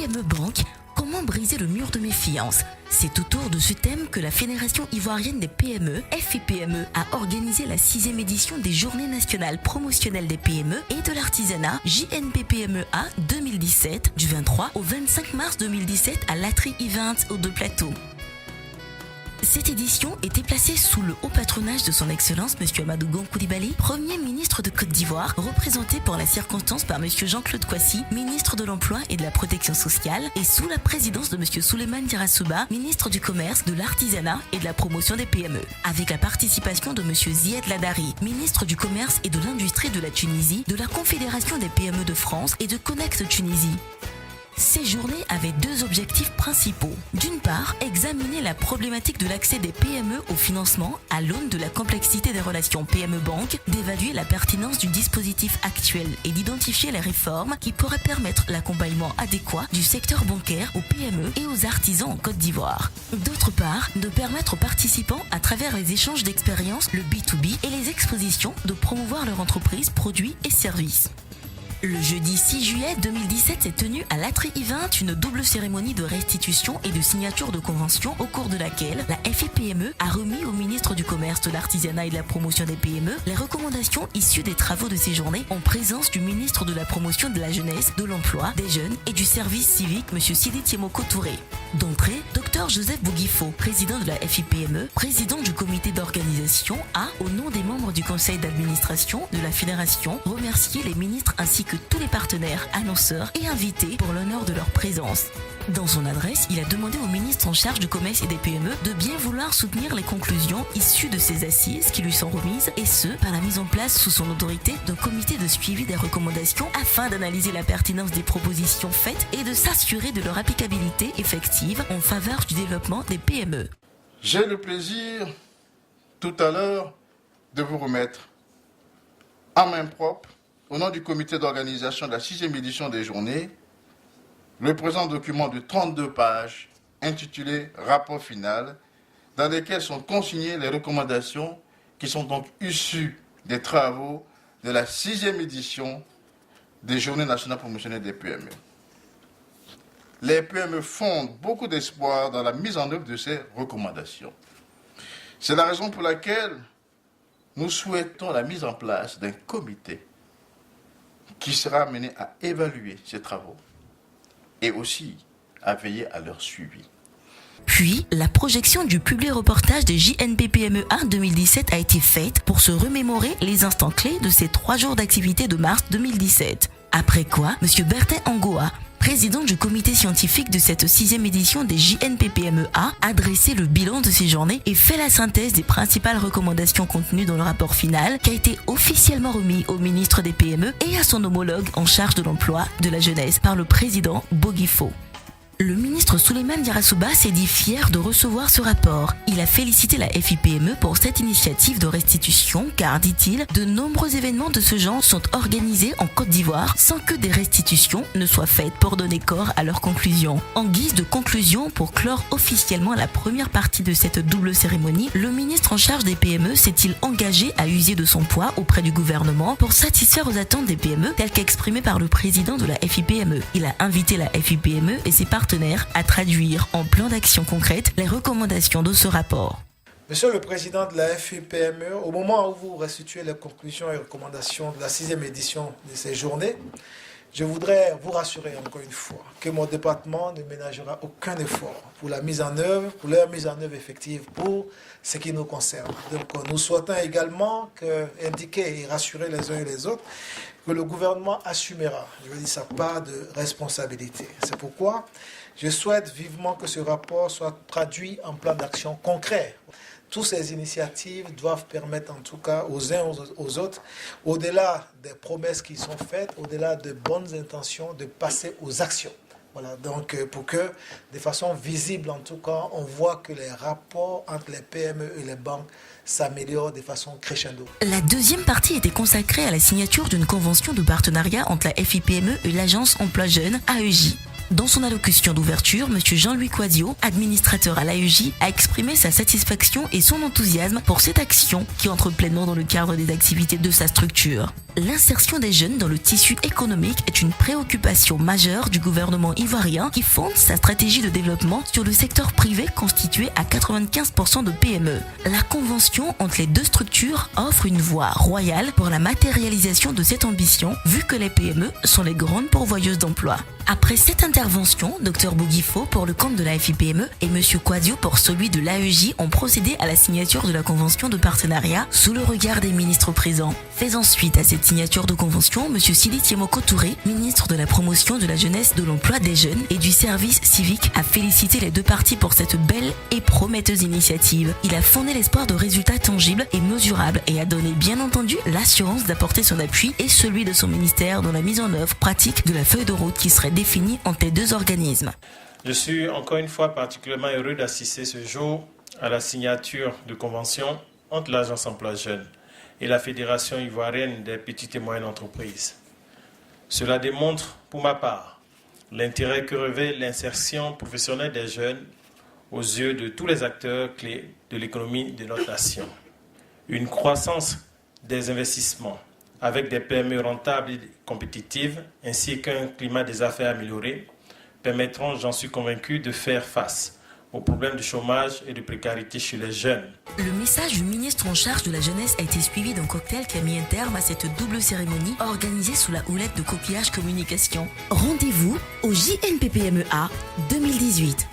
PME Banque, comment briser le mur de méfiance? C'est autour de ce thème que la Fédération ivoirienne des PME, FIPME, a organisé la 6e édition des Journées nationales promotionnelles des PME et de l'artisanat JNPPMEA 2017 du 23 au 25 mars 2017 à l'Atri Event aux Deux Plateaux. Cette édition était placée sous le haut patronage de son Excellence M. Amadou Gon Coulibaly, Premier ministre de Côte d'Ivoire, représenté pour la circonstance par M. Jean-Claude Kouassi, ministre de l'Emploi et de la Protection sociale, et sous la présidence de M. Souleymane Diarra-Souba, ministre du Commerce, de l'Artisanat et de la Promotion des PME, avec la participation de M. Zied Ladari, ministre du Commerce et de l'Industrie de la Tunisie, de la Confédération des PME de France et de Connect Tunisie. Ces journées avaient deux objectifs principaux. D'une part, examiner la problématique de l'accès des PME au financement à l'aune de la complexité des relations PME-banque, d'évaluer la pertinence du dispositif actuel et d'identifier les réformes qui pourraient permettre l'accompagnement adéquat du secteur bancaire aux PME et aux artisans en Côte d'Ivoire. D'autre part, de permettre aux participants, à travers les échanges d'expériences, le B2B et les expositions, de promouvoir leur entreprise, produits et services. Le jeudi 6 juillet 2017 s'est tenue à l'Atri Event une double cérémonie de restitution et de signature de convention au cours de laquelle la FIPME a remis au ministre du Commerce, de l'Artisanat et de la Promotion des PME les recommandations issues des travaux de ces journées en présence du ministre de la Promotion de la Jeunesse, de l'Emploi, des Jeunes et du Service civique, M. Sidi Tiemoko Touré. D'entrée, Dr Joseph Bougifo, président de la FIPME, président du comité d'organisation, a, au nom des membres du conseil d'administration de la fédération, remercié les ministres ainsi que tous les partenaires, annonceurs et invités pour l'honneur de leur présence. Dans son adresse, il a demandé au ministre en charge du commerce et des PME de bien vouloir soutenir les conclusions issues de ces assises qui lui sont remises, et ce, par la mise en place sous son autorité d'un comité de suivi des recommandations afin d'analyser la pertinence des propositions faites et de s'assurer de leur applicabilité effective en faveur du développement des PME. J'ai le plaisir, tout à l'heure, de vous remettre à main propre, au nom du comité d'organisation de la 6e édition des journées, le présent document de 32 pages intitulé « Rapport final » dans lequel sont consignées les recommandations qui sont donc issues des travaux de la 6e édition des Journées nationales promotionnelles des PME. Les PME fondent beaucoup d'espoir dans la mise en œuvre de ces recommandations. C'est la raison pour laquelle nous souhaitons la mise en place d'un comité qui sera amené à évaluer ces travaux et aussi à veiller à leur suivi. Puis, la projection du publi-reportage des JNPPMEA 2017 a été faite pour se remémorer les instants clés de ces 3 jours d'activité de mars 2017. Après quoi, M. Bertin Angoa, président du comité scientifique de cette 6e édition des JNPPMEA, a dressé le bilan de ces journées et fait la synthèse des principales recommandations contenues dans le rapport final qui a été officiellement remis au ministre des PME et à son homologue en charge de l'emploi, de la jeunesse par le président Bougifo. Le ministre Souleymane Diarra-Souba s'est dit fier de recevoir ce rapport. Il a félicité la FIPME pour cette initiative de restitution car, dit-il, de nombreux événements de ce genre sont organisés en Côte d'Ivoire sans que des restitutions ne soient faites pour donner corps à leurs conclusions. En guise de conclusion, pour clore officiellement la première partie de cette double cérémonie, le ministre en charge des PME s'est-il engagé à user de son poids auprès du gouvernement pour satisfaire aux attentes des PME telles qu'exprimées par le président de la FIPME. Il a invité la FIPME et ses partenaires à traduire en plan d'action concrète les recommandations de ce rapport. Monsieur le Président de la FIPME, au moment où vous restituez les conclusions et recommandations de la 6e édition de ces journées, je voudrais vous rassurer encore une fois que mon département ne ménagera aucun effort pour la mise en œuvre, pour leur mise en œuvre effective pour ce qui nous concerne. Donc nous souhaitons également indiquer et rassurer les uns et les autres que le gouvernement assumera, je veux dire, sa part de responsabilité. C'est pourquoi je souhaite vivement que ce rapport soit traduit en plan d'action concret. Toutes ces initiatives doivent permettre en tout cas aux uns aux autres, au-delà des promesses qui sont faites, au-delà de bonnes intentions, de passer aux actions. Voilà, donc pour que, de façon visible en tout cas, on voit que les rapports entre les PME et les banques s'améliorent de façon crescendo. La deuxième partie était consacrée à la signature d'une convention de partenariat entre la FIPME et l'agence Emploi Jeunes, AEJ. Dans son allocution d'ouverture, M. Jean-Louis Quadio, administrateur à l'AEJ, a exprimé sa satisfaction et son enthousiasme pour cette action qui entre pleinement dans le cadre des activités de sa structure. L'insertion des jeunes dans le tissu économique est une préoccupation majeure du gouvernement ivoirien qui fonde sa stratégie de développement sur le secteur privé constitué à 95% de PME. La convention entre les deux structures offre une voie royale pour la matérialisation de cette ambition vu que les PME sont les grandes pourvoyeuses d'emplois. Après cette intervention, Dr Bouguifo pour le compte de la FIPME et M. Quadio pour celui de l'AEJ ont procédé à la signature de la convention de partenariat sous le regard des ministres présents. Faisant suite à cette signature de convention, M. Sidi Tiemoko Touré, ministre de la promotion de la jeunesse, de l'emploi des jeunes et du service civique, a félicité les deux parties pour cette belle et prometteuse initiative. Il a fondé l'espoir de résultats tangibles et mesurables et a donné bien entendu l'assurance d'apporter son appui et celui de son ministère dans la mise en œuvre pratique de la feuille de route qui serait définie entre les deux organismes. Je suis encore une fois particulièrement heureux d'assister ce jour à la signature de convention entre l'Agence Emploi Jeunes et la Fédération ivoirienne des petites et moyennes entreprises. Cela démontre, pour ma part, l'intérêt que revêt l'insertion professionnelle des jeunes aux yeux de tous les acteurs clés de l'économie de notre nation. Une croissance des investissements avec des PME rentables et compétitives, ainsi qu'un climat des affaires amélioré, permettront, j'en suis convaincu, de faire face aux problèmes de chômage et de précarité chez les jeunes. Le message du ministre en charge de la jeunesse a été suivi d'un cocktail qui a mis un terme à cette double cérémonie organisée sous la houlette de Coquillage Communication. Rendez-vous au JNPPMEA 2018.